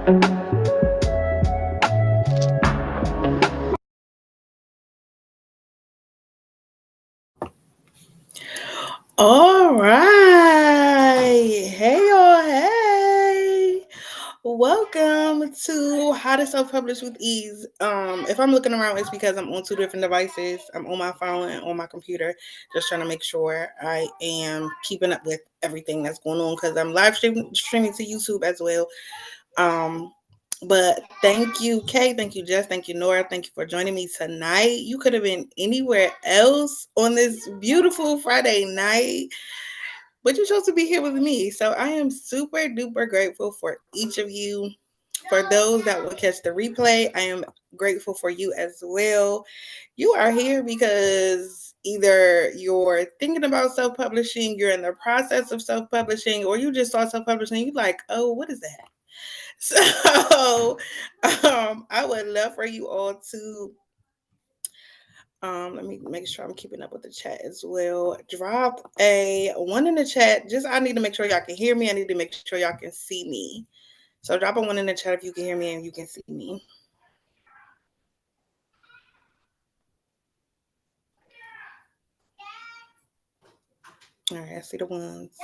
All right. Hey, y'all. Hey. Welcome to How to Self Publish with Ease. If I'm looking around, it's because I'm on two different devices. I'm on my phone and on my computer, just trying to make sure I am keeping up with everything that's going on because I'm live streaming to YouTube as well. Um, but thank you, Kay. Thank you, Jess. Thank you, Nora. Thank you for joining me tonight. You could have been anywhere else on this beautiful Friday night, but you chose to be here with me. So I am super duper grateful for each of you. For those that will catch the replay, I am grateful for you as well. You are here because either you're thinking about self publishing, you're in the process of self publishing, or you just saw self publishing, you're like, oh, what is that? So I would love for you all to let me make sure I'm keeping up with the chat as well. Drop a one in the chat. Just I need to make sure y'all can hear me. I need to make sure y'all can see me. So drop a one in the chat if you can hear me and you can see me. All right, I see the ones.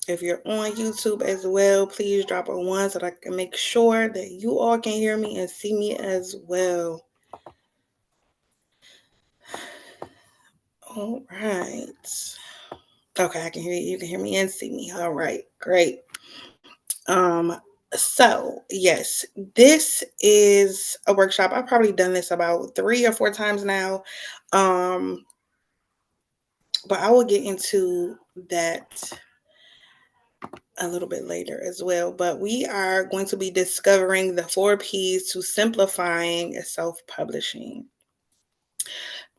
If you're on YouTube as well, please drop a one so that I can make sure that you all can hear me and see me as well. All right. Okay, I can hear you. You can hear me and see me. All right, great. Um, so yes, this is a workshop. I've probably done this about 3 or 4 times now. Um, but I will get into that a little bit later as well. But we are going to be discovering the 4 P's to simplifying self-publishing.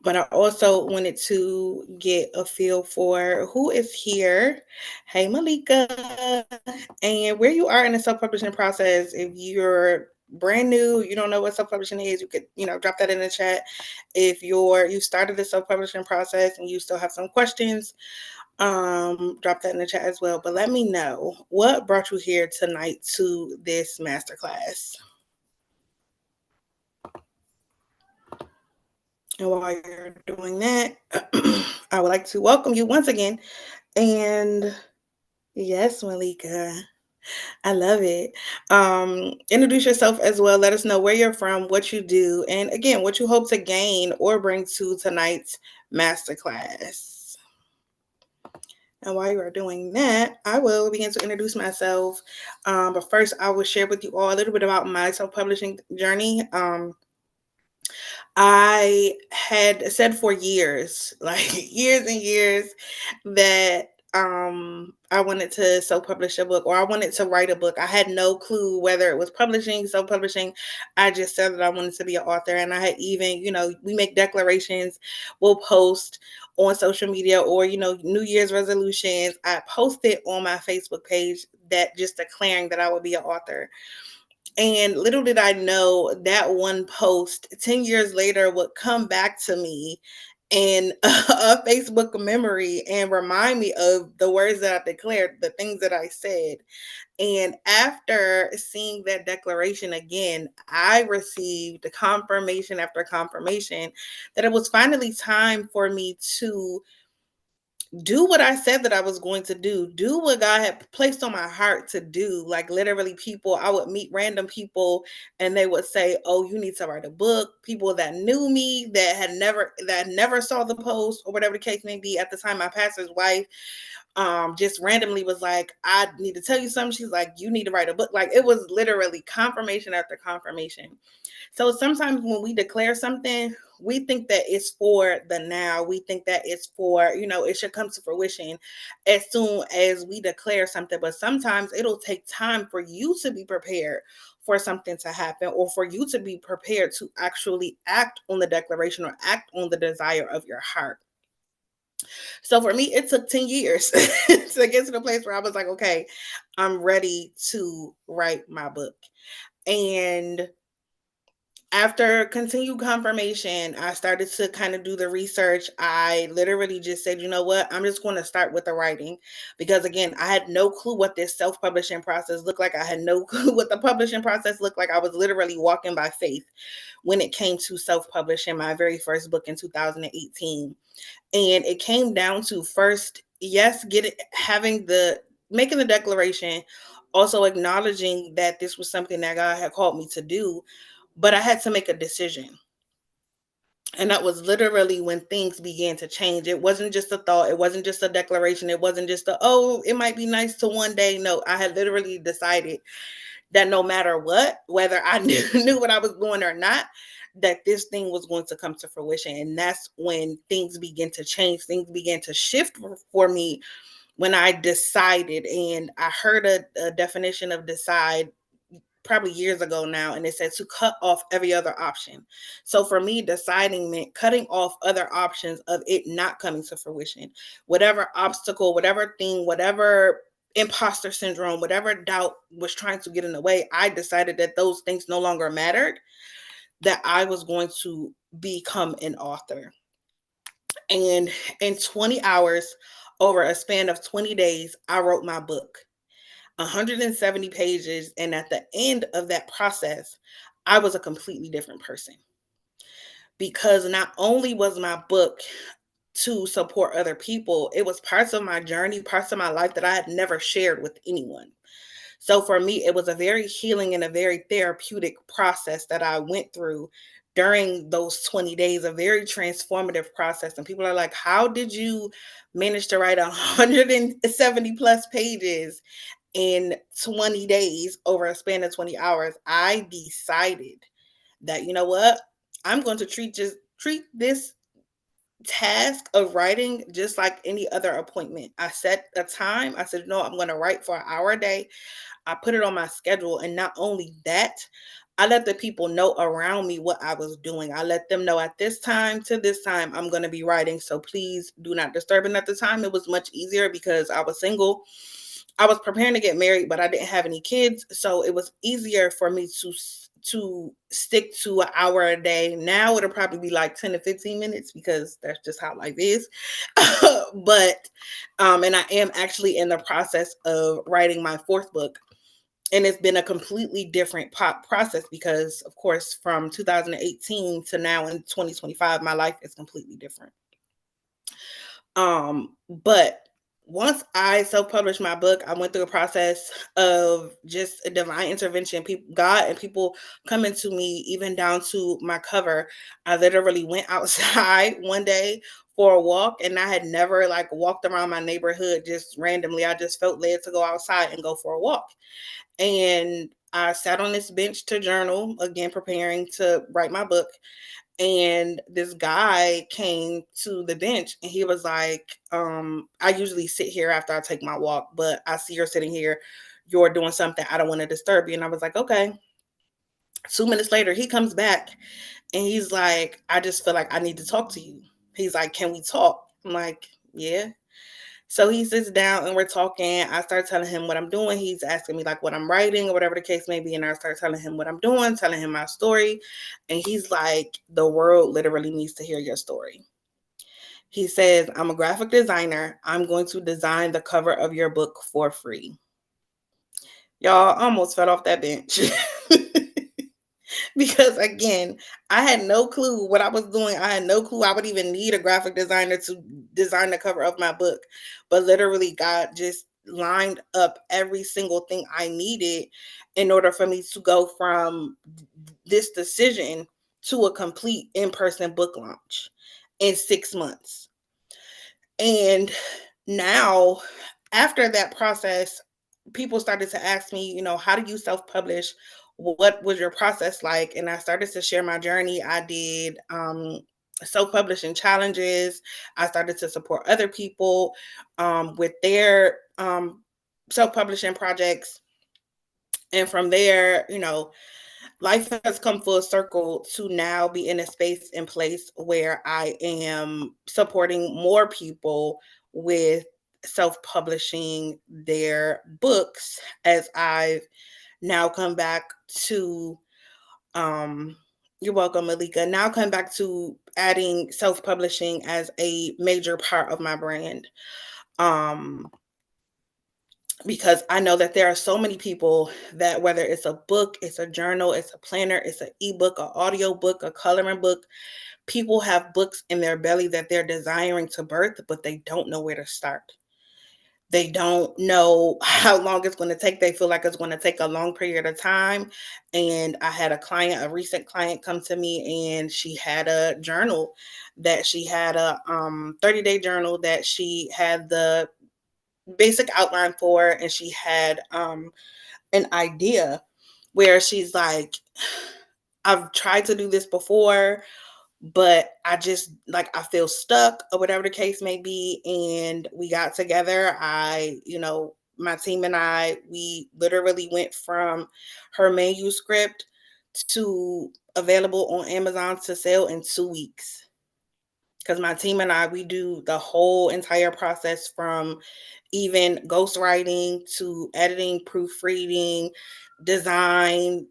But I also wanted to get a feel for who is here. Hey, Malika. And where you are in the self-publishing process. If you're brand new, you don't know what self-publishing is, you could, drop that in the chat. If you started the self-publishing process and you still have some questions, drop that in the chat as well. But let me know what brought you here tonight to this masterclass. And while you're doing that, I would like to welcome you once again. And yes, Malika, I love it. Introduce yourself as well. Let us know where you're from, what you do, and again, what you hope to gain or bring to tonight's masterclass. And while you are doing that, I will begin to introduce myself. But first, I will share with you all a little bit about my self-publishing journey. I had said for years, like years and years, that I wanted to self-publish a book or I wanted to write a book. I had no clue whether it was publishing, self-publishing. I just said that I wanted to be an author. And I had even, we make declarations, we'll post on social media or, New Year's resolutions. I posted on my Facebook page that just declaring that I would be an author. And little did I know that one post 10 years later would come back to me in a Facebook memory and remind me of the words that I declared, the things that I said. And after seeing that declaration again, I received confirmation after confirmation that it was finally time for me to do what I said that I was going to do what God had placed on my heart to do. Like literally I would meet random people and they would say, oh, you need to write a book. People that knew me that never saw the post or whatever the case may be. At the time, my pastor's wife just randomly was like, I need to tell you something. She's like, you need to write a book. Like it was literally confirmation after confirmation. So sometimes when we declare something, we think that it's for the now. We think that it's for, it should come to fruition as soon as we declare something. But sometimes it'll take time for you to be prepared for something to happen or for you to be prepared to actually act on the declaration or act on the desire of your heart. So for me, it took 10 years to get to the place where I was like, okay, I'm ready to write my book. And After continued confirmation, I started to kind of do the research. I literally just said, you know what? I'm just going to start with the writing because, again, I had no clue what this self publishing process looked like. I had no clue what the publishing process looked like. I was literally walking by faith when it came to self publishing my very first book in 2018. And it came down to first, yes, making the declaration, also acknowledging that this was something that God had called me to do, but I had to make a decision. And that was literally when things began to change. It wasn't just a thought. It wasn't just a declaration. It wasn't just oh, it might be nice to one day. No, I had literally decided that no matter what, whether I knew what I was doing or not, that this thing was going to come to fruition. And that's when things began to change. Things began to shift for me when I decided. And I heard a definition of decide probably years ago now, and it said to cut off every other option. So for me, deciding meant cutting off other options of it not coming to fruition. Whatever obstacle, whatever thing, whatever imposter syndrome, whatever doubt was trying to get in the way, I decided that those things no longer mattered, that I was going to become an author. And in 20 hours, over a span of 20 days, I wrote my book. 170 pages. And at the end of that process, I was a completely different person because not only was my book to support other people, it was parts of my journey, parts of my life that I had never shared with anyone. So for me, it was a very healing and a very therapeutic process that I went through during those 20 days, a very transformative process. And people are like, how did you manage to write 170 plus pages in 20 days over a span of 20 hours? I decided that, you know what? I'm going to treat this task of writing just like any other appointment. I set a time. I said, no, I'm going to write for an hour a day. I put it on my schedule. And not only that, I let the people know around me what I was doing. I let them know at this time to this time, I'm going to be writing. So please do not disturb. And at the time, it was much easier because I was single. I was preparing to get married, but I didn't have any kids. So it was easier for me to stick to an hour a day. Now it'll probably be like 10 to 15 minutes because that's just how life is. But and I am actually in the process of writing my fourth book. And it's been a completely different process because, of course, from 2018 to now in 2025, my life is completely different. But once I self-published my book, I went through a process of just a divine intervention. People, God and people coming to me, even down to my cover. I literally went outside one day for a walk, and I had never like walked around my neighborhood just randomly. I just felt led to go outside and go for a walk. And I sat on this bench to journal, again, preparing to write my book. And this guy came to the bench and he was like, I usually sit here after I take my walk, but I see you're sitting here. You're doing something. I don't want to disturb you. And I was like, okay. 2 minutes later, he comes back and he's like, I just feel like I need to talk to you. He's like, can we talk? I'm like, yeah. So he sits down and we're talking. I start telling him what I'm doing. He's asking me like what I'm writing or whatever the case may be. And I start telling him what I'm doing, telling him my story. And he's like, the world literally needs to hear your story. He says, I'm a graphic designer. I'm going to design the cover of your book for free. Y'all almost fell off that bench. Because again, I had no clue what I was doing. I had no clue I would even need a graphic designer to design the cover of my book. But literally, God just lined up every single thing I needed in order for me to go from this decision to a complete in-person book launch in 6 months. And now, after that process, people started to ask me, how do you self-publish? What was your process like? And I started to share my journey. I did self-publishing challenges. I started to support other people with their self-publishing projects. And from there, life has come full circle to now be in a space and place where I am supporting more people with self-publishing their books as I've now come back to You're welcome, Malika. Now come back to adding self-publishing as a major part of my brand. Um, because I know that there are so many people that whether it's a book, it's a journal, it's a planner, it's an ebook, an audio book, a coloring book, people have books in their belly that they're desiring to birth, but they don't know where to start. They don't know how long it's going to take. They feel like it's going to take a long period of time. And I had a recent client come to me, and she had a journal that she had a 30-day journal that she had the basic outline for, and she had an idea where she's like, I've tried to do this before, but I just like I feel stuck or whatever the case may be. And we got together. My team and I, we literally went from her manuscript to available on Amazon to sell in 2 weeks. Because my team and I, we do the whole entire process from even ghostwriting to editing, proofreading, designing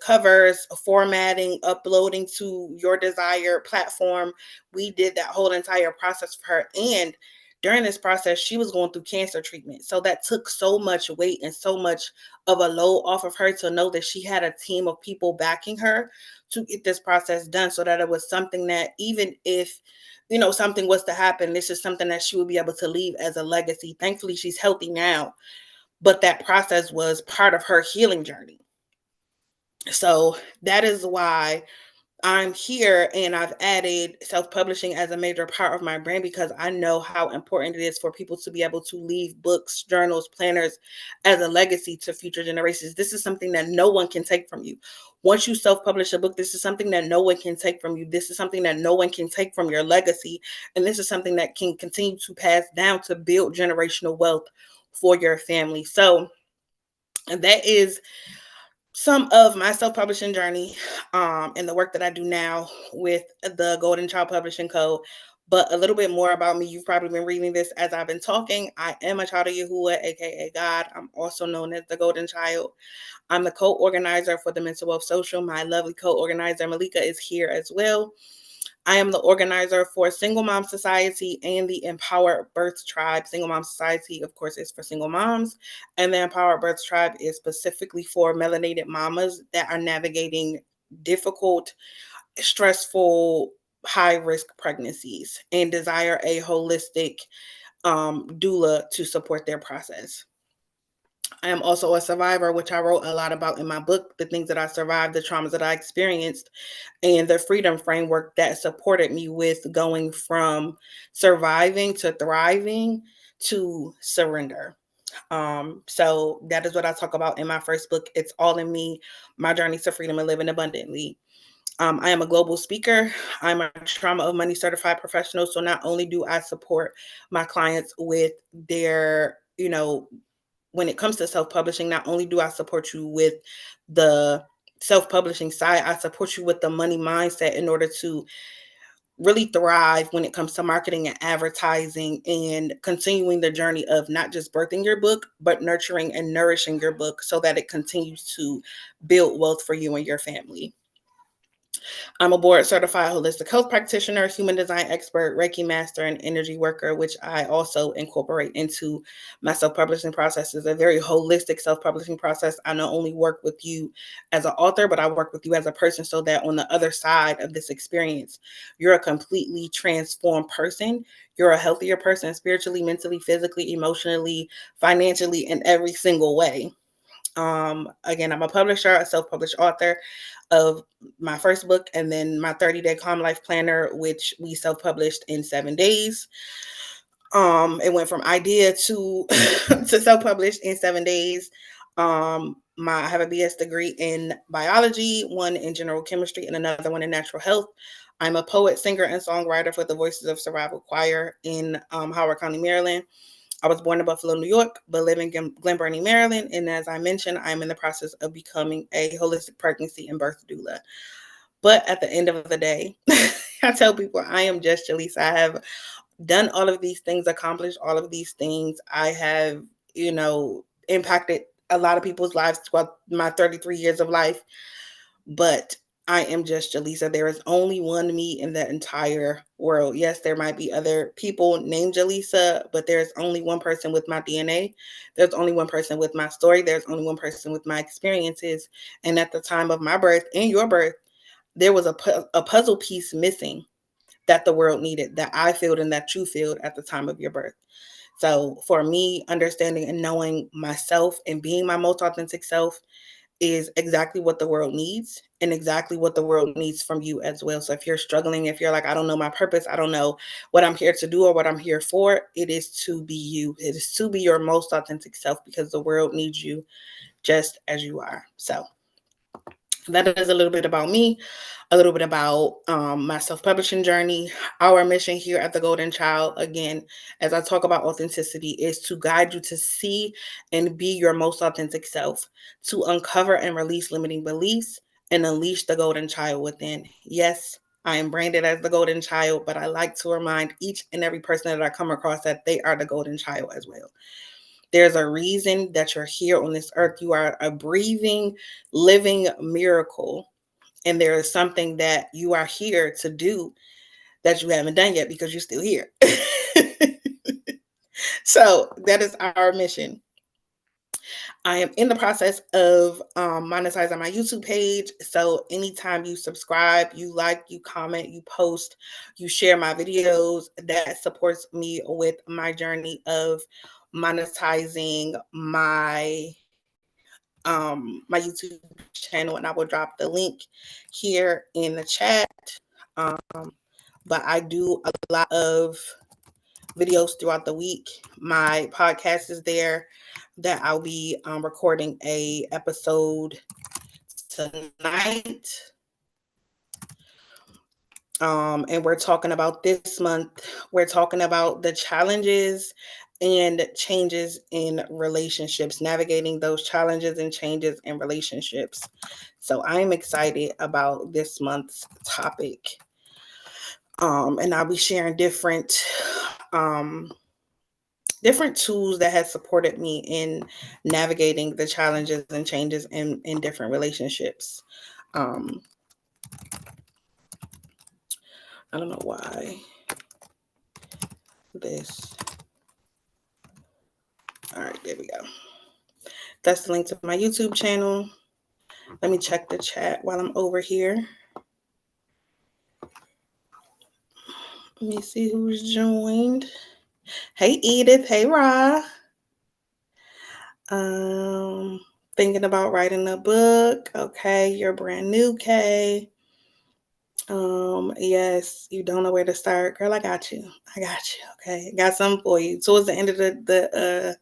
covers, formatting, uploading to your desired platform. We did that whole entire process for her. And during this process, she was going through cancer treatment. So that took so much weight and so much of a load off of her to know that she had a team of people backing her to get this process done, so that it was something that even if something was to happen, this is something that she would be able to leave as a legacy. Thankfully, she's healthy now, but that process was part of her healing journey. So that is why I'm here, and I've added self-publishing as a major part of my brand, because I know how important it is for people to be able to leave books, journals, planners as a legacy to future generations. This is something that no one can take from you. Once you self-publish a book, this is something that no one can take from you. This is something that no one can take from your legacy. And this is something that can continue to pass down to build generational wealth for your family. So that is some of my self-publishing journey, and the work that I do now with the Golden Child Publishing Co. But a little bit more about me. You've probably been reading this as I've been talking. I am a child of Yahuwah, aka God. I'm also known as the Golden Child. I'm the co-organizer for the Mental Wealth Social. My lovely co-organizer Malika is here as well. I am the organizer for Single Mom Society and the Empowered Birth Tribe. Single Mom Society, of course, is for single moms, and the Empowered Birth Tribe is specifically for melanated mamas that are navigating difficult, stressful, high-risk pregnancies and desire a holistic doula to support their process. I am also a survivor, which I wrote a lot about in my book, the things that I survived, the traumas that I experienced, and the freedom framework that supported me with going from surviving to thriving to surrender. So that is what I talk about in my first book. It's All in Me, My Journey to Freedom and Living Abundantly. I am a global speaker. I'm a trauma of money certified professional. So not only do I support my clients with their, when it comes to self-publishing, not only do I support you with the self-publishing side, I support you with the money mindset in order to really thrive when it comes to marketing and advertising and continuing the journey of not just birthing your book, but nurturing and nourishing your book so that it continues to build wealth for you and your family. I'm a board certified holistic health practitioner, human design expert, Reiki master, and energy worker, which I also incorporate into my self-publishing process. It's a very holistic self-publishing process. I not only work with you as an author, but I work with you as a person so that on the other side of this experience, you're a completely transformed person. You're a healthier person spiritually, mentally, physically, emotionally, financially, in every single way. Again, I'm a publisher, a self-published author of my first book, and then my 30-day Calm Life Planner, which we self-published in 7 days. It went from idea to to self-published in 7 days. I have a BS degree in biology, one in general chemistry, and another one in natural health. I'm a poet, singer, and songwriter for the Voices of Survival Choir in Howard County, Maryland. I was born in Buffalo, New York, but live in Glen Burnie, Maryland. And as I mentioned, I'm in the process of becoming a holistic pregnancy and birth doula. But at the end of the day, I tell people I am just Jaleesa. I have done all of these things, accomplished all of these things. I have, impacted a lot of people's lives throughout my 33 years of life. But I am just Jaleesa. There is only one me in the entire world. Yes, there might be other people named Jaleesa, but there's only one person with my DNA. There's only one person with my story. There's only one person with my experiences. And at the time of my birth and your birth, there was a puzzle piece missing that the world needed, that I filled and that you filled at the time of your birth. So for me, understanding and knowing myself and being my most authentic self is exactly what the world needs and exactly what the world needs from you as well. So if you're struggling, if you're like, I don't know my purpose, I don't know what I'm here to do or what I'm here for, it is to be you. It is to be your most authentic self because the world needs you just as you are. So that is a little bit about me, a little bit about my self-publishing journey. Our mission here at the Golden Child, again, as I talk about authenticity, is to guide you to see and be your most authentic self, to uncover and release limiting beliefs and unleash the Golden Child within. Yes, I am branded as the Golden Child, but I like to remind each and every person that I come across that they are the Golden Child as well. There's a reason that you're here on this earth. You are a breathing, living miracle. And there is something that you are here to do that you haven't done yet because you're still here. So that is our mission. I am in the process of monetizing my YouTube page. So anytime you subscribe, you like, you comment, you post, you share my videos, that supports me with my journey of monetizing my YouTube channel, and I will drop the link here in the chat. Um, but I do a lot of videos throughout the week. My podcast is there that I'll be recording a episode tonight. And we're talking about this month, we're talking about the challenges and changes in relationships, navigating those challenges and changes in relationships. So I'm excited about this month's topic. And I'll be sharing um, different tools that has supported me in navigating the challenges and changes in different relationships. I don't know why this. All right, there we go. That's the link to my YouTube channel. Let me check the chat while I'm over here. Let me see who's joined. Hey, Edith. Hey, Ra. Thinking about writing a book. Okay, you're brand new, Kay. Yes, you don't know where to start. Girl, I got you. Okay, got something for you. Towards the end of the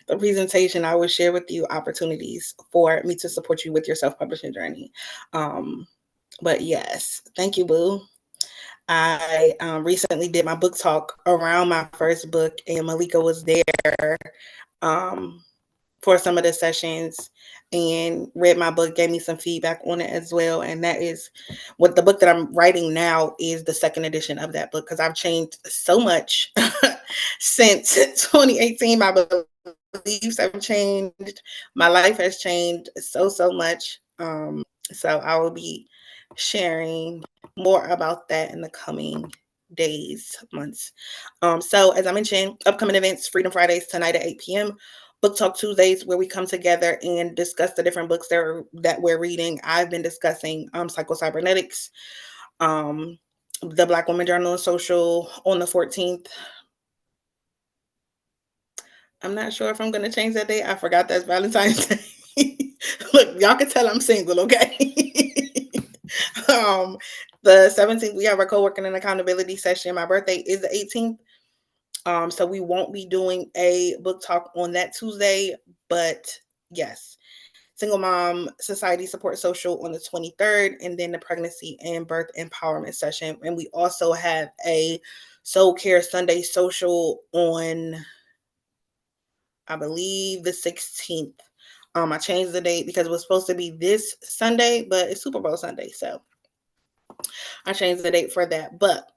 presentation, I will share with you opportunities for me to support you with your self-publishing journey. But yes, thank you, boo. I recently did my book talk around my first book, and Malika was there for some of the sessions and read my book, gave me some feedback on it as well. And that is what the book that I'm writing now is, the second edition of that book, because I've changed so much since 2018. My beliefs have changed. My life has changed so much. So I will be sharing more about that in the coming days, months. So as I mentioned, upcoming events, Freedom Fridays tonight at 8 p.m. Book Talk Tuesdays, where we come together and discuss the different books that we're reading. I've been discussing Psycho-Cybernetics, the Black Woman Journal and Social on the 14th. I'm not sure if I'm going to change that date. I forgot that's Valentine's Day. Look, y'all can tell I'm single, okay? The 17th, we have our co-working and accountability session. My birthday is the 18th. So we won't be doing a book talk on that Tuesday, but yes, Single Mom Society Support Social on the 23rd, and then the Pregnancy and Birth Empowerment session. And we also have a Soul Care Sunday social on, I believe, the 16th. I changed the date because it was supposed to be this Sunday, but it's Super Bowl Sunday, so I changed the date for that. But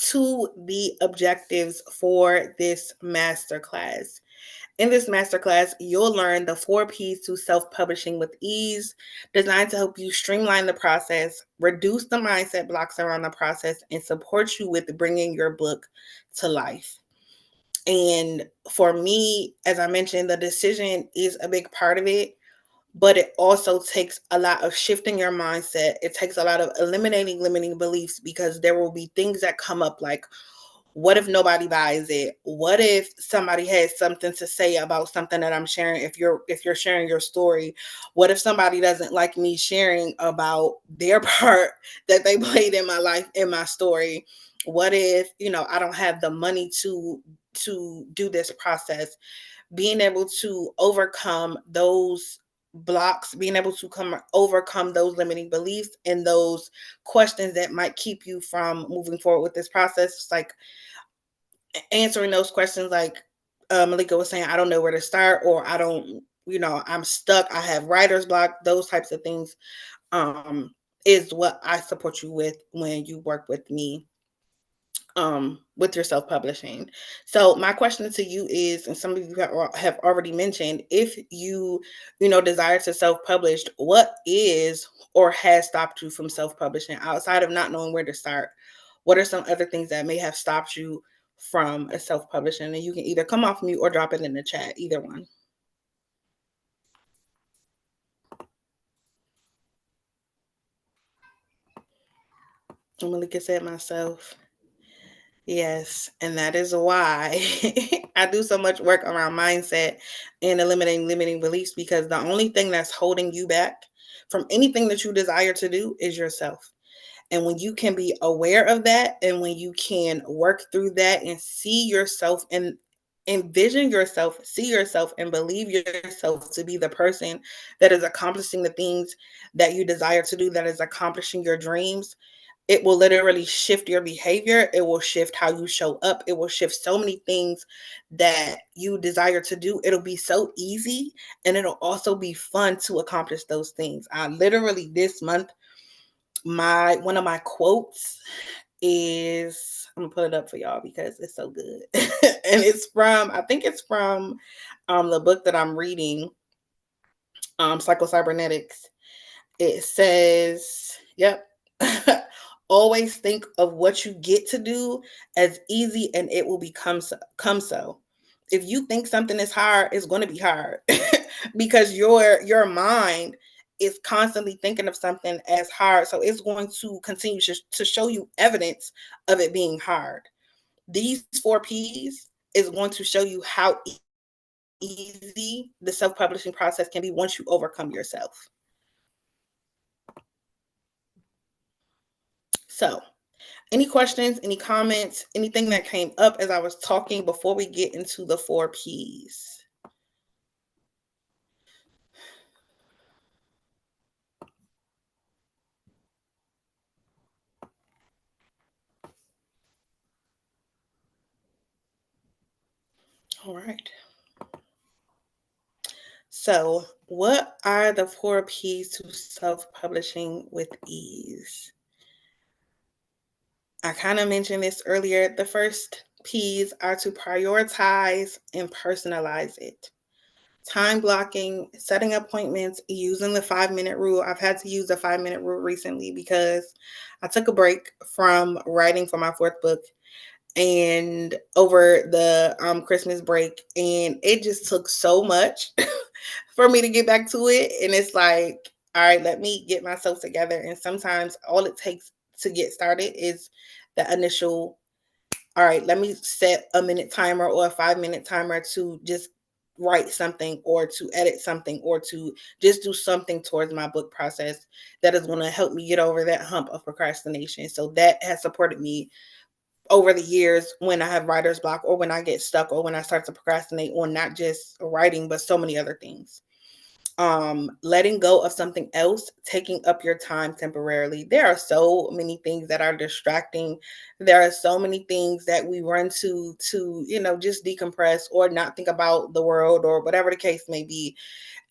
to the objectives for this masterclass. In this masterclass, you'll learn the 4 P's to self-publishing with ease, designed to help you streamline the process, reduce the mindset blocks around the process, and support you with bringing your book to life. And for me, as I mentioned, the decision is a big part of it, but it also takes a lot of shifting your mindset. It takes a lot of eliminating limiting beliefs, because there will be things that come up like, what if nobody buys it? What if somebody has something to say about something that I'm sharing? If you're sharing your story, what if somebody doesn't like me sharing about their part that they played in my life, in my story? What if, I don't have the money to do this process? Being able to overcome those blocks, being able to overcome those limiting beliefs and those questions that might keep you from moving forward with this process. It's like answering those questions, like Malika was saying, I don't know where to start, or I don't, I'm stuck, I have writer's block, those types of things, is what I support you with when you work with me, with your self-publishing. So my question to you is, and some of you have already mentioned, if you desire to self-publish, what is or has stopped you from self-publishing outside of not knowing where to start? What are some other things that may have stopped you from a self-publishing? And you can either come off mute or drop it in the chat, either one. Malika said myself. Yes, and that is why I do so much work around mindset and eliminating limiting beliefs, because the only thing that's holding you back from anything that you desire to do is yourself. And when you can be aware of that, and when you can work through that and see yourself and envision yourself, see yourself, and believe yourself to be the person that is accomplishing the things that you desire to do, that is accomplishing your dreams, it will literally shift your behavior. It will shift how you show up. It will shift so many things that you desire to do. It'll be so easy, and it'll also be fun to accomplish those things. I literally, this month, one of my quotes is, I'm gonna put it up for y'all because it's so good. And it's from, I think it's from the book that I'm reading, Psycho-Cybernetics. It says, yep, always think of what you get to do as easy, and it will come so. If you think something is hard, it's going to be hard because your mind is constantly thinking of something as hard. So it's going to continue to show you evidence of it being hard. These 4 P's is going to show you how easy the self-publishing process can be once you overcome yourself. So, any questions, any comments, anything that came up as I was talking before we get into the 4 P's? All right. So, what are the 4 P's to self-publishing with ease? I kind of mentioned this earlier. The first P's are to prioritize and personalize it. Time blocking, setting appointments, using the 5-minute rule. I've had to use the 5-minute rule recently because I took a break from writing for my 4th book and over the Christmas break, and it just took so much for me to get back to it. And it's like, all right, let me get myself together. And sometimes all it takes to get started is the initial, all right, let me set a minute timer or a 5-minute timer to just write something, or to edit something, or to just do something towards my book process that is going to help me get over that hump of procrastination. So that has supported me over the years when I have writer's block, or when I get stuck, or when I start to procrastinate on not just writing, but so many other things. Letting go of something else taking up your time temporarily. There are so many things that are distracting. There are so many things that we run to just decompress or not think about the world, or whatever the case may be.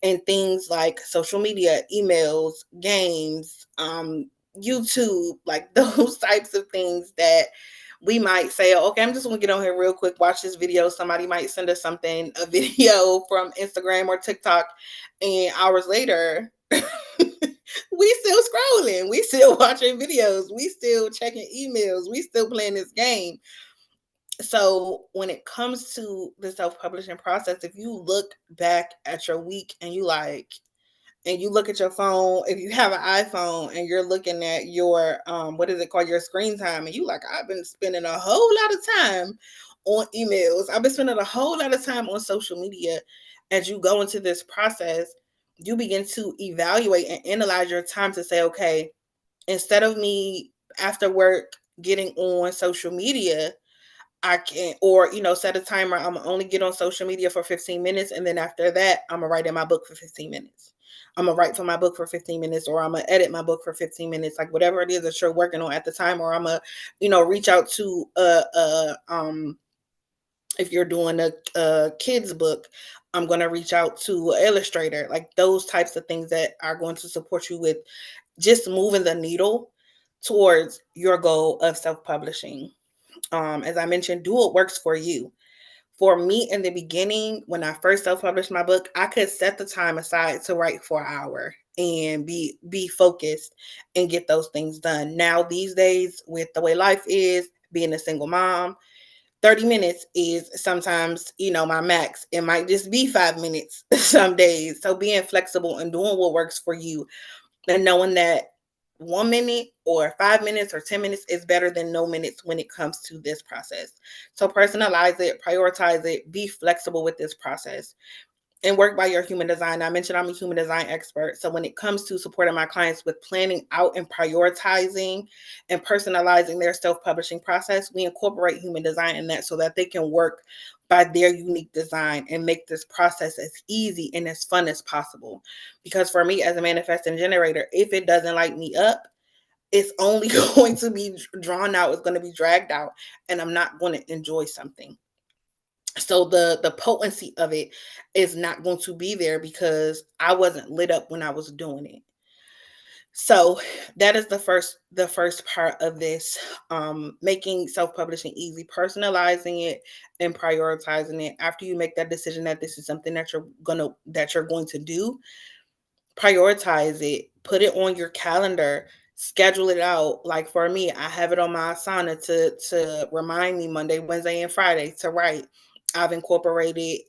And things like social media, emails, games, YouTube, like those types of things that we might say, okay, I'm just gonna get on here real quick, watch this video. Somebody might send us something, a video from Instagram or TikTok, and hours later, we still scrolling, we still watching videos, we still checking emails, we still playing this game. So when it comes to the self-publishing process, if you look back at your week and you look at your phone, if you have an iPhone and you're looking at your what is it called, your screen time, and you like, I've been spending a whole lot of time on emails, I've been spending a whole lot of time on social media. As you go into this process, you begin to evaluate and analyze your time to say, okay, instead of me after work getting on social media, I can, or set a timer. I'm gonna only get on social media for 15 minutes, and then after that, I'm gonna write in my book for 15 minutes. I'm gonna write for my book for 15 minutes, or I'm gonna edit my book for 15 minutes, like whatever it is that you're working on at the time. Or I'm gonna, reach out to if you're doing a kids book, I'm gonna reach out to an illustrator, like those types of things that are going to support you with just moving the needle towards your goal of self-publishing. As I mentioned, do what works for you. For me, in the beginning, when I first self-published my book, I could set the time aside to write for an hour and be focused and get those things done. Now, these days, with the way life is, being a single mom, 30 minutes is sometimes, my max. It might just be 5 minutes some days. So being flexible and doing what works for you, and knowing that 1 minute or 5 minutes or 10 minutes is better than no minutes when it comes to this process. So personalize it, prioritize it, be flexible with this process, and work by your human design. I mentioned I'm a human design expert. So when it comes to supporting my clients with planning out and prioritizing and personalizing their self-publishing process, we incorporate human design in that so that they can work by their unique design and make this process as easy and as fun as possible. Because for me as a manifesting generator, if it doesn't light me up, it's only going to be drawn out, it's going to be dragged out, and I'm not going to enjoy something. So the potency of it is not going to be there because I wasn't lit up when I was doing it. So that is the first part of this, making self-publishing easy, personalizing it and prioritizing it. After you make that decision that this is something that you're going to do, prioritize it, put it on your calendar, schedule it out. Like for me, I have it on my Asana to remind me Monday, Wednesday, and Friday to write. I've incorporated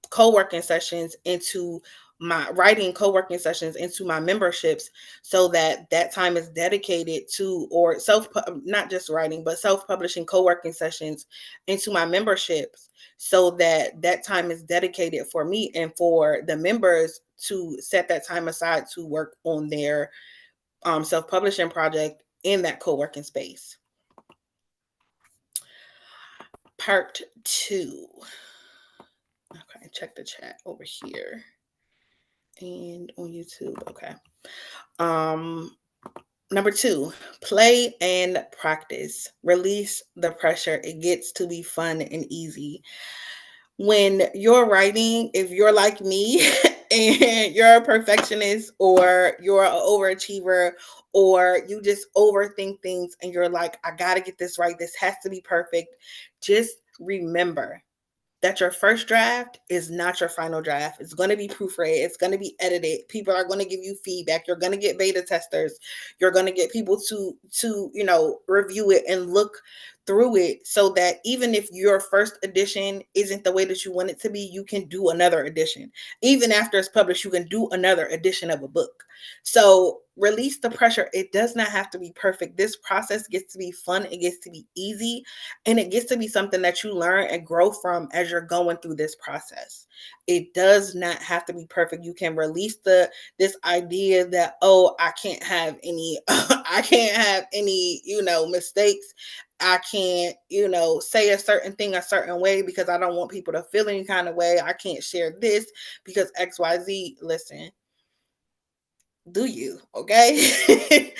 co-working sessions into my writing co-working sessions into my memberships, so that that time is dedicated to, or self, not just writing but self-publishing co-working sessions into my memberships, so that that time is dedicated for me and for the members to set that time aside to work on their self-publishing project in that co-working space. Part two. Okay, check the chat over here and on YouTube. Okay. Um, Number two, play and practice. Release the pressure. It gets to be fun and easy. When you're writing, if you're like me and you're a perfectionist or you're an overachiever or you just overthink things and you're like, I got to get this right, this has to be perfect, just remember that your first draft is not your final draft. It's going to be proofread. It's going to be edited. People are going to give you feedback. You're going to get beta testers. You're going to get people to review it and look through it, so that even if your first edition isn't the way that you want it to be, you can do another edition. Even after it's published, you can do another edition of a book. So release the pressure. It does not have to be perfect. This process gets to be fun. It gets to be easy, and it gets to be something that you learn and grow from as you're going through this process. It does not have to be perfect. You can release this idea that, oh, I can't have any I can't have any, mistakes. I can't, say a certain thing a certain way because I don't want people to feel any kind of way. I can't share this because XYZ. Listen, do you, okay?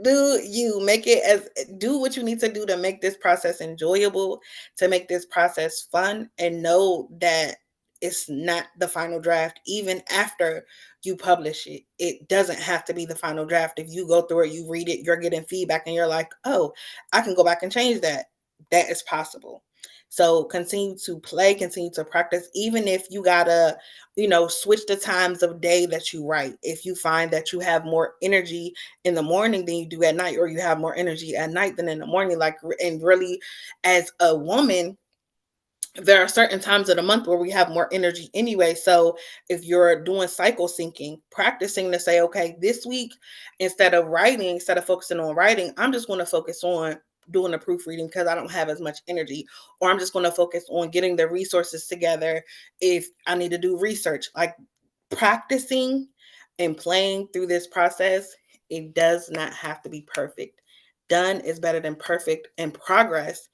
Do you make it as do what you need to do to make this process enjoyable, to make this process fun, and know that it's not the final draft. Even after you publish it, it doesn't have to be the final draft. If you go through it, you read it, you're getting feedback, and you're like, oh, I can go back and change that. That is possible. So continue to play, continue to practice, even if you gotta, switch the times of day that you write. If you find that you have more energy in the morning than you do at night, or you have more energy at night than in the morning, like, and really, as a woman, there are certain times of the month where we have more energy anyway. So if you're doing cycle syncing, practicing to say, okay, this week, instead of focusing on writing, I'm just going to focus on doing the proofreading because I don't have as much energy, or I'm just going to focus on getting the resources together if I need to do research. Like, practicing and playing through this process, it does not have to be perfect. Done is better than perfect, and progress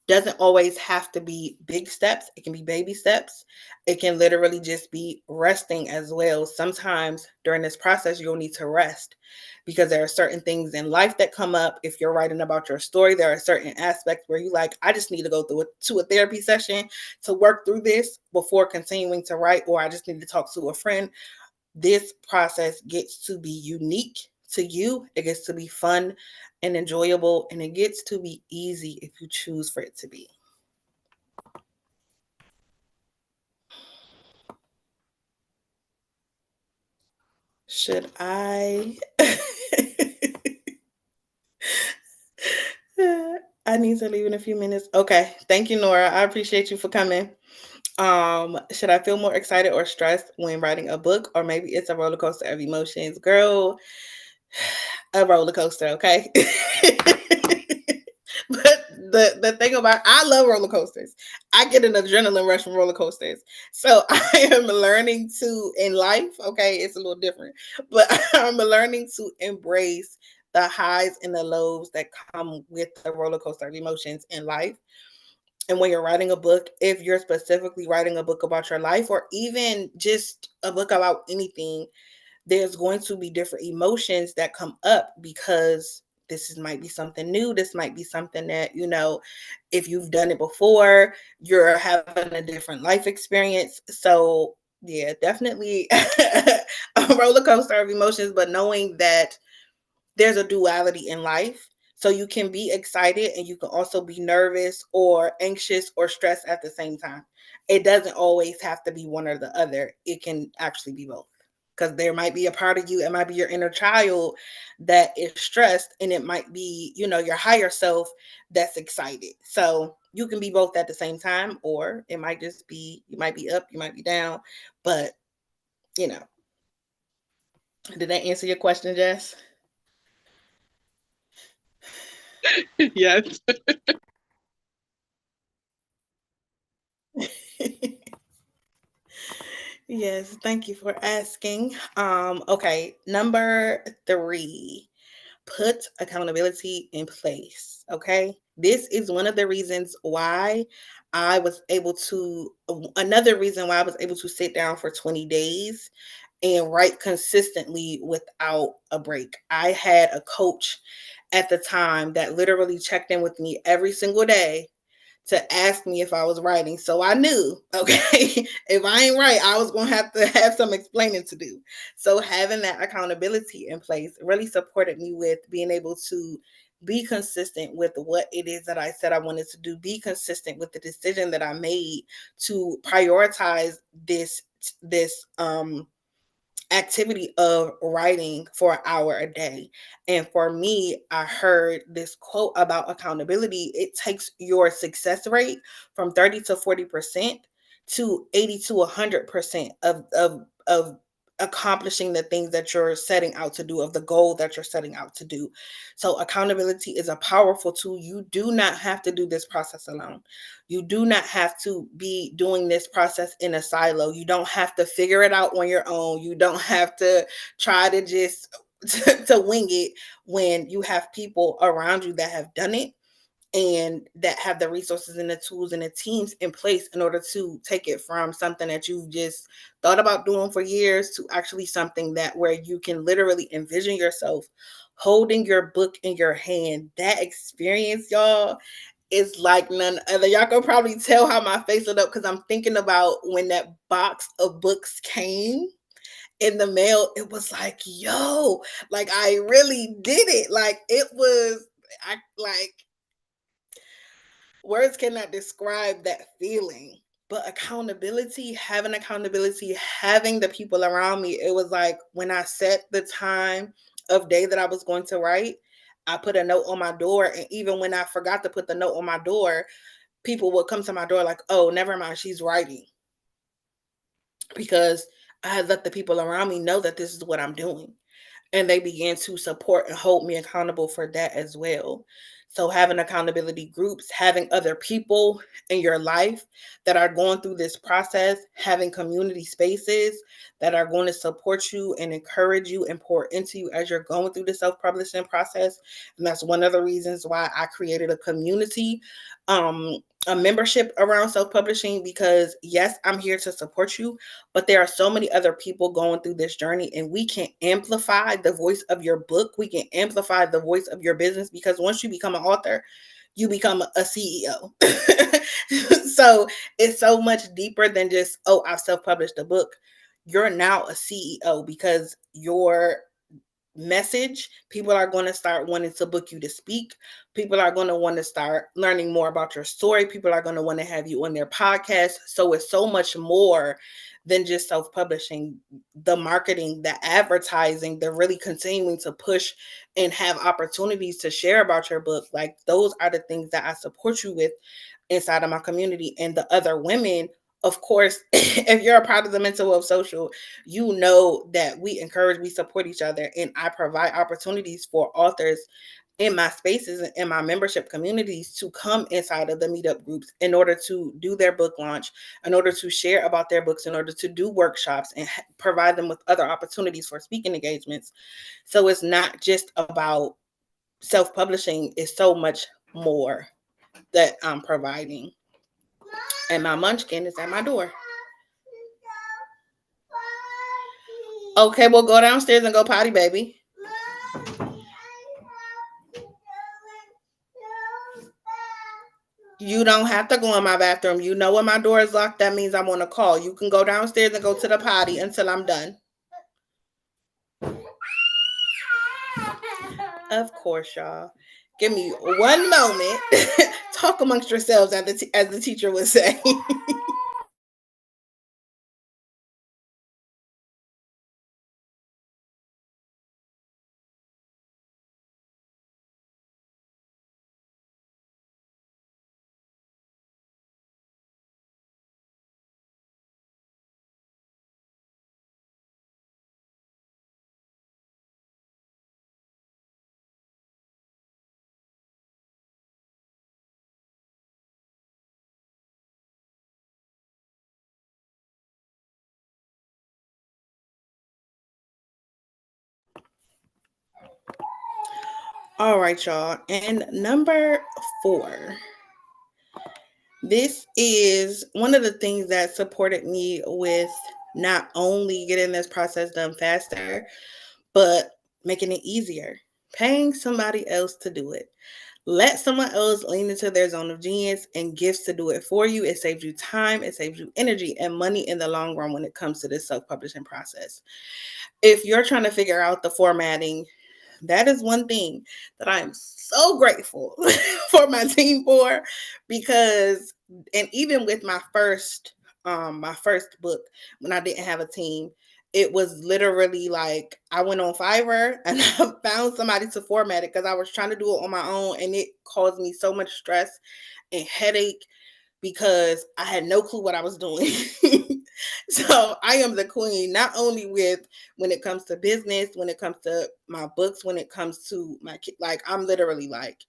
doesn't always have to be big steps. It can be baby steps. It can literally just be resting as well. Sometimes during this process, you'll need to rest because there are certain things in life that come up. If you're writing about your story, there are certain aspects where you like, I just need to go to a therapy session to work through this before continuing to write, or I just need to talk to a friend. This process gets to be unique to you. It gets to be fun and enjoyable, and it gets to be easy if you choose for it to be. Should I? I need to leave in a few minutes. Okay. Thank you, Nora. I appreciate you for coming. Should I feel more excited or stressed when writing a book, or maybe it's a roller coaster of emotions? Girl, a roller coaster, okay? But the thing about, I love roller coasters. I get an adrenaline rush from roller coasters. So I am learning to, in life, okay, it's a little different, but I'm learning to embrace the highs and the lows that come with the roller coaster of emotions in life. And when you're writing a book, if you're specifically writing a book about your life, or even just a book about anything, there's going to be different emotions that come up because might be something new. This might be something that, if you've done it before, you're having a different life experience. So, yeah, definitely a roller coaster of emotions, but knowing that there's a duality in life. So you can be excited and you can also be nervous or anxious or stressed at the same time. It doesn't always have to be one or the other. It can actually be both. Because there might be a part of you, it might be your inner child that is stressed, and it might be, your higher self that's excited. So you can be both at the same time, or it might just be, you might be up, you might be down. But, you know, did that answer your question, Jess? Yes. Yes, thank you for asking. Okay, number 3, put accountability in place. Okay, this is one of the reasons why I was able to, another reason why I was able to sit down for 20 days and write consistently without a break. I had a coach at the time that literally checked in with me every single day to ask me if I was writing. So I knew, okay, if I ain't right, I was going to have some explaining to do. So having that accountability in place really supported me with being able to be consistent with what it is that I said I wanted to do, be consistent with the decision that I made to prioritize this activity of writing for an hour a day. And for me, I heard this quote about accountability. It takes your success rate from 30 to 40% to 80 to 100% of accomplishing the things that you're setting out to do, of the goal that you're setting out to do. So accountability is a powerful tool. You do not have to do this process alone. You do not have to be doing this process in a silo. You don't have to figure it out on your own. You don't have to try to just to wing it when you have people around you that have done it and that have the resources and the tools and the teams in place in order to take it from something that you've just thought about doing for years to actually something that where you can literally envision yourself holding your book in your hand. That experience, y'all, is like none other. Y'all can probably tell how my face lit up because I'm thinking about when that box of books came in the mail. It was like, yo, like I really did it. Like it was, I like words cannot describe that feeling. But accountability, having the people around me, it was like when I set the time of day that I was going to write, I put a note on my door. And even when I forgot to put the note on my door, people would come to my door like, oh, never mind, she's writing. Because I had let the people around me know that this is what I'm doing, and they began to support and hold me accountable for that as well. So having accountability groups, having other people in your life that are going through this process, having community spaces that are going to support you and encourage you and pour into you as you're going through the self-publishing process. And that's one of the reasons why I created a community, um, a membership around self-publishing, because yes, I'm here to support you, but there are so many other people going through this journey, and we can amplify the voice of your book. We can amplify the voice of your business, because once you become an author, you become a CEO. So it's so much deeper than just, oh, I've self-published a book. You're now a CEO because your message, people are going to start wanting to book you to speak. People are going to want to start learning more about your story. People are going to want to have you on their podcast. So it's so much more than just self-publishing. The marketing, the advertising, the really continuing to push and have opportunities to share about your book, like those are the things that I support you with inside of my community. And the other women, of course, if you're a part of the Mental Health Social, you know that we encourage, we support each other, and I provide opportunities for authors in my spaces and in my membership communities to come inside of the meetup groups in order to do their book launch, in order to share about their books, in order to do workshops and provide them with other opportunities for speaking engagements. So it's not just about self-publishing, it's so much more that I'm providing. And my munchkin is at my door. Okay, well, go downstairs and go potty, baby. You don't have to go in my bathroom. You know when my door is locked, that means I'm on a call. You can go downstairs and go to the potty until I'm done. Of course, y'all. Give me one moment. Talk amongst yourselves, as the teacher would say. All right, y'all. And number 4. This is one of the things that supported me with not only getting this process done faster, but making it easier. Paying somebody else to do it. Let someone else lean into their zone of genius and gifts to do it for you. It saves you time, it saves you energy and money in the long run when it comes to this self-publishing process. If you're trying to figure out the formatting, that is one thing that I am so grateful for my team for, because and even with my first book, when I didn't have a team, it was literally like I went on Fiverr and I found somebody to format it because I was trying to do it on my own, and it caused me so much stress and headache because I had no clue what I was doing. So I am the queen, not only with when it comes to business, when it comes to my books, when it comes to my like I'm literally like,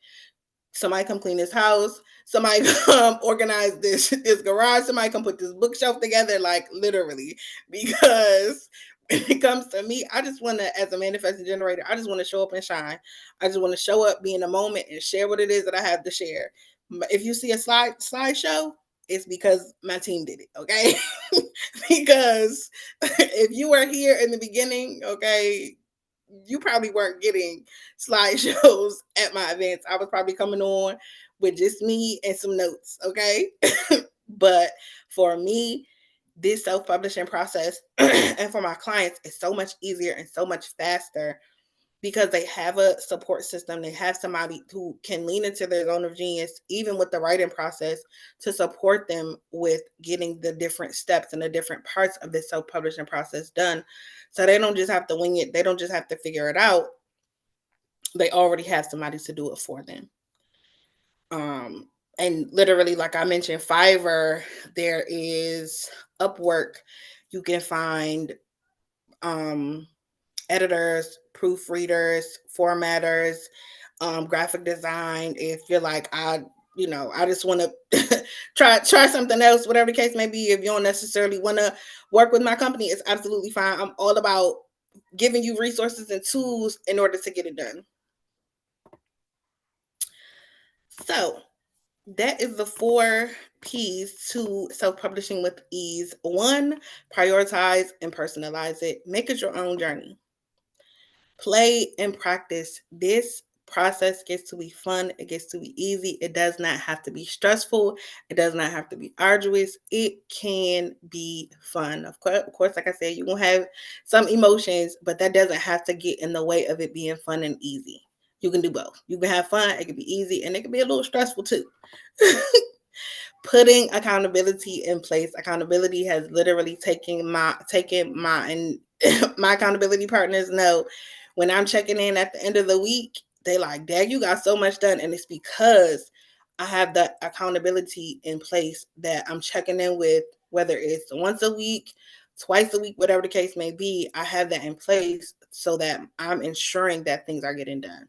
somebody come clean this house, somebody come organize this garage, somebody come put this bookshelf together, like literally, because when it comes to me, I just want to, as a manifesting generator, I just want to show up and shine. I just want to show up, be in the moment, and share what it is that I have to share. If you see a slideshow, it's because my team did it, okay? Because if you were here in the beginning, okay, you probably weren't getting slideshows at my events. I was probably coming on with just me and some notes, okay? But for me, this self-publishing process and for my clients is so much easier and so much faster because they have a support system. They have somebody who can lean into their zone of genius, even with the writing process, to support them with getting the different steps and the different parts of this self publishing process done. So they don't just have to wing it, they don't just have to figure it out. They already have somebody to do it for them. Um, and literally, like I mentioned, Fiverr, there is Upwork. You can find um, editors, proofreaders, formatters, graphic design. If you're like, I just want to try something else, whatever the case may be. If you don't necessarily want to work with my company, it's absolutely fine. I'm all about giving you resources and tools in order to get it done. So that is the 4 P's to self publishing with ease. 1, prioritize and personalize it. Make it your own journey. Play and practice. This process gets to be fun. It gets to be easy. It does not have to be stressful. It does not have to be arduous. It can be fun. Of course, like I said, you're going to have some emotions, but that doesn't have to get in the way of it being fun and easy. You can do both. You can have fun. It can be easy, and it can be a little stressful too. Putting accountability in place. Accountability has literally taken my and my accountability partners know when I'm checking in at the end of the week, they like, Dad, you got so much done. And it's because I have that accountability in place that I'm checking in with, whether it's once a week, twice a week, whatever the case may be. I have that in place so that I'm ensuring that things are getting done.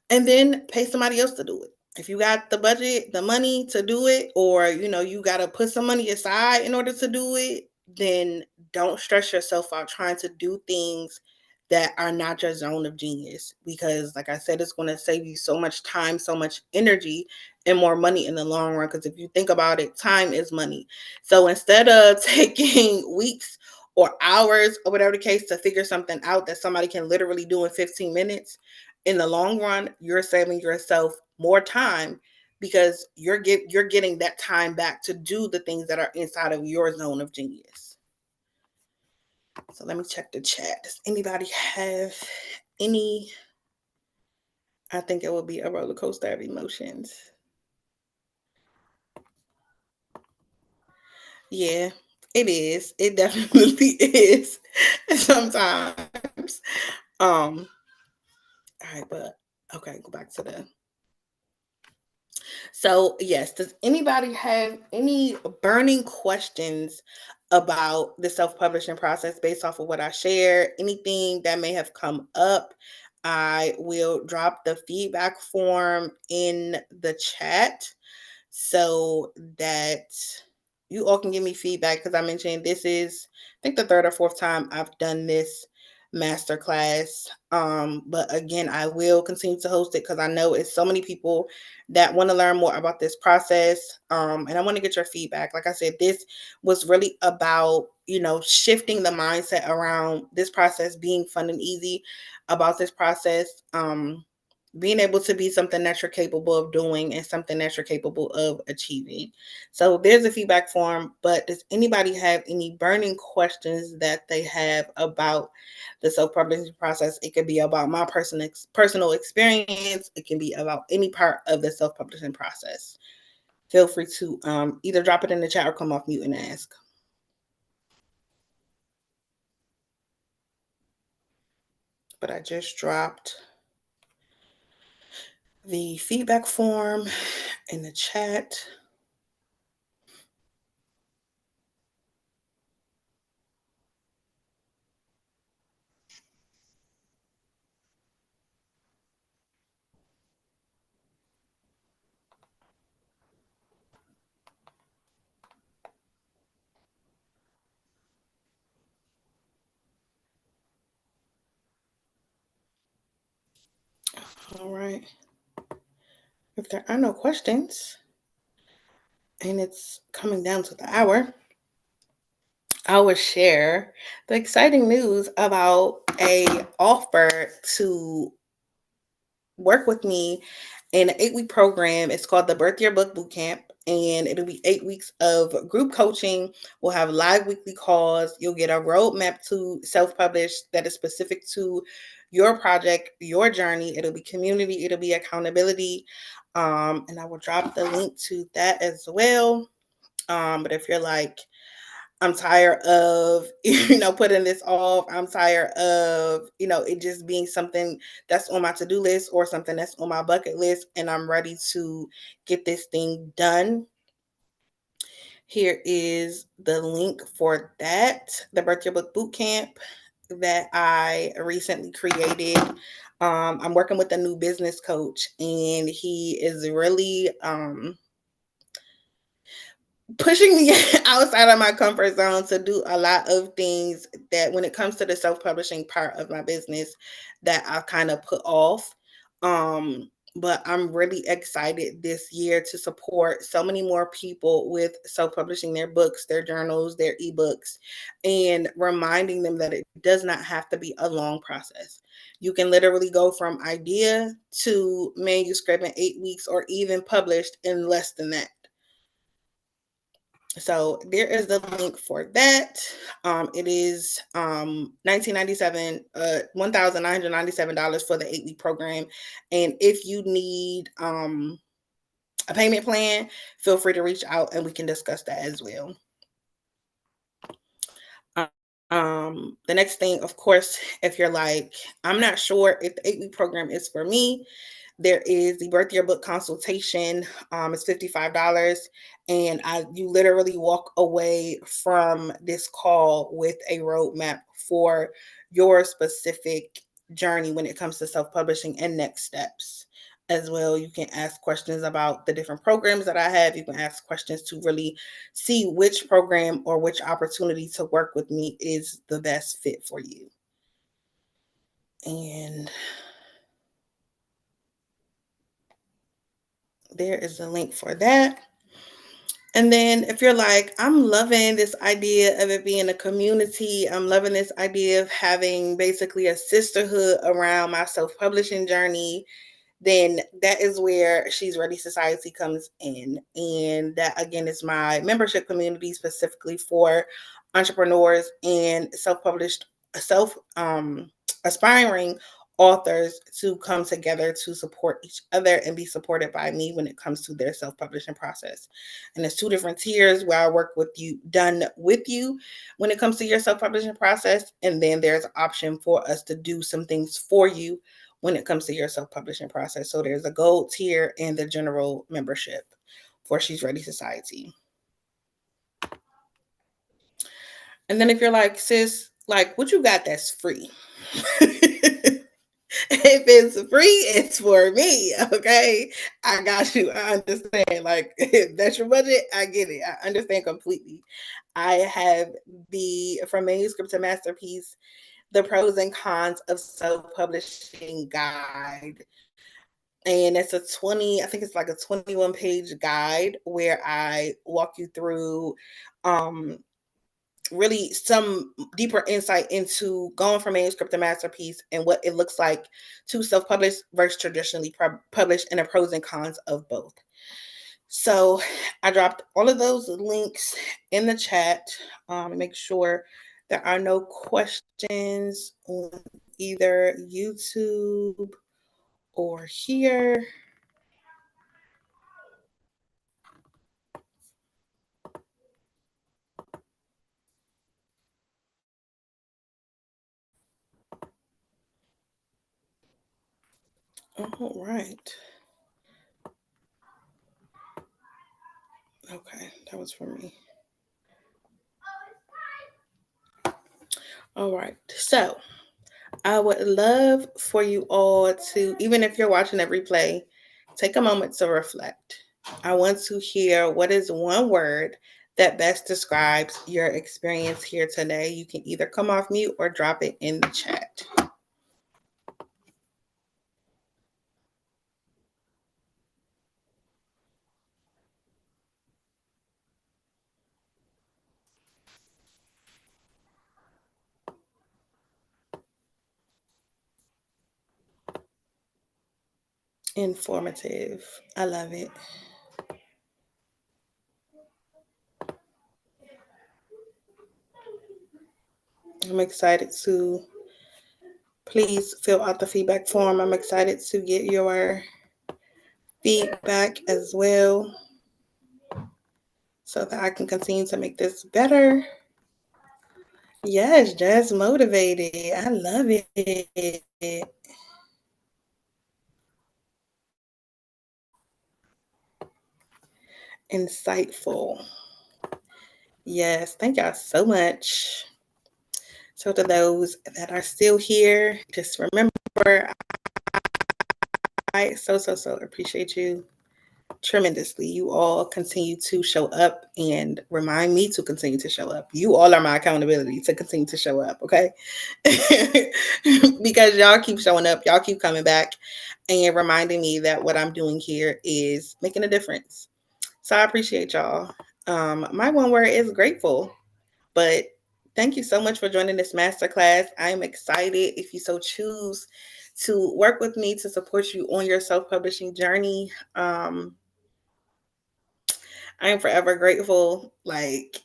And then pay somebody else to do it. If you got the budget, the money to do it, or you got to put some money aside in order to do it, then don't stress yourself out trying to do things that are not your zone of genius, because like I said, it's going to save you so much time, so much energy, and more money in the long run. Because if you think about it, time is money. So instead of taking weeks or hours or whatever the case to figure something out that somebody can literally do in 15 minutes, in the long run, you're saving yourself more time because you're getting that time back to do the things that are inside of your zone of genius. So let me check the chat. Does anybody have any? I think it will be a roller coaster of emotions. Yeah, it is. It definitely is. Sometimes. All right, but okay, go back to the. So, yes, does anybody have any burning questions about the self publishing process based off of what I shared? Anything that may have come up? I will drop the feedback form in the chat so that you all can give me feedback, because I mentioned this is, I think, the third or fourth time I've done this masterclass. But again, I will continue to host it because I know it's so many people that want to learn more about this process. And I want to get your feedback. Like I said, this was really about, shifting the mindset around this process being fun and easy, about this process. Being able to be something that you're capable of doing and something that you're capable of achieving. So there's a feedback form, but does anybody have any burning questions that they have about the self-publishing process? It could be about my personal experience. It can be about any part of the self-publishing process. Feel free to either drop it in the chat or come off mute and ask. But I just dropped the feedback form in the chat. All right. If there are no questions, and it's coming down to the hour, I will share the exciting news about a offer to work with me And the 8 week program is called the Birth Your Book Bootcamp. And it'll be 8 weeks of group coaching. We'll have live weekly calls. You'll get a roadmap to self publish that is specific to your project, your journey. It'll be community, it'll be accountability. And I will drop the link to that as well. But if you're like, I'm tired of, putting this off. I'm tired of, it just being something that's on my to-do list or something that's on my bucket list, and I'm ready to get this thing done. Here is the link for that, the Birth Your Book Bootcamp that I recently created. I'm working with a new business coach, and he is really pushing me outside of my comfort zone to do a lot of things that when it comes to the self-publishing part of my business that I kind of put off. But I'm really excited this year to support so many more people with self-publishing their books, their journals, their ebooks, and reminding them that it does not have to be a long process. You can literally go from idea to manuscript in 8 weeks or even published in less than that. So there is the link for that. It is 1997, $1,997 for the 8 week program. And if you need a payment plan, feel free to reach out and we can discuss that as well. The next thing, of course, if you're like, I'm not sure if the 8 week program is for me, there is the Birth Your Book consultation. It's $55, and you literally walk away from this call with a roadmap for your specific journey when it comes to self-publishing and next steps. As well, you can ask questions about the different programs that I have. You can ask questions to really see which program or which opportunity to work with me is the best fit for you. And there is a link for that. And then if you're like, I'm loving this idea of it being a community, I'm loving this idea of having basically a sisterhood around my self-publishing journey, then that is where She's Ready Society comes in. And that again is my membership community specifically for entrepreneurs and self-published self aspiring authors to come together to support each other and be supported by me when it comes to their self-publishing process. And there's two different tiers where I work with you, done with you when it comes to your self-publishing process. And then there's an option for us to do some things for you when it comes to your self-publishing process. So there's a gold tier and the general membership for She's Ready Society. And then if you're like, sis, like what you got that's free? If it's free, it's for me. Okay. I got you. I understand. Like, if that's your budget, I get it. I understand completely. I have the From Manuscript to Masterpiece, the pros and cons of self-publishing guide. And it's a 20, I think it's like a 21 page guide where I walk you through really some deeper insight into going from manuscript to masterpiece and what it looks like to self-publish versus traditionally published, and the pros and cons of both. So I dropped all of those links in the chat. Make sure there are no questions on either YouTube or here. All right. Okay, that was for me. All right. So I would love for you all to, even if you're watching a replay, take a moment to reflect. I want to hear what is one word that best describes your experience here today. You can either come off mute or drop it in the chat. Informative. I love it. I'm excited to please fill out the feedback form. I'm excited to get your feedback as well so that I can continue to make this better. Yes, just motivated. I love it. Insightful. Yes, thank y'all so much. So, to those that are still here, just remember I so appreciate you tremendously. You all continue to show up and remind me to continue to show up. You all are my accountability to continue to show up, okay? Because y'all keep showing up, y'all keep coming back and reminding me that what I'm doing here is making a difference. So I appreciate y'all. My one word is grateful. But thank you so much for joining this masterclass. I am excited if you so choose to work with me to support you on your self publishing journey. I am forever grateful. Like,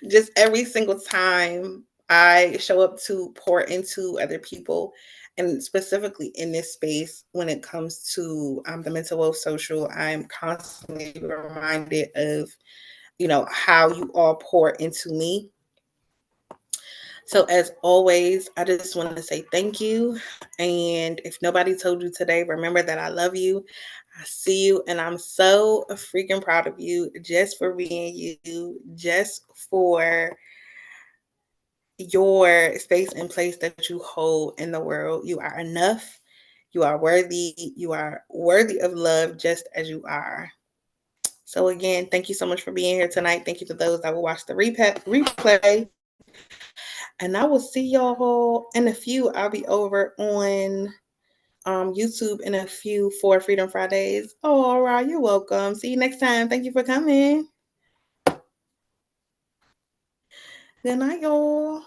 just every single time I show up to pour into other people, and specifically in this space when it comes to the mental wealth social, I'm constantly reminded of, how you all pour into me. So, as always, I just want to say thank you. And if nobody told you today, remember that I love you. I see you, and I'm so freaking proud of you just for being you, just for your space and place that you hold in the world. You are enough. You are worthy. You are worthy of love just as you are. So, again, thank you so much for being here tonight. Thank you to those that will watch the replay. And I will see y'all in a few. I'll be over on YouTube in a few for Freedom Fridays. Oh, all right. You're welcome. See you next time. Thank you for coming. Good night, y'all.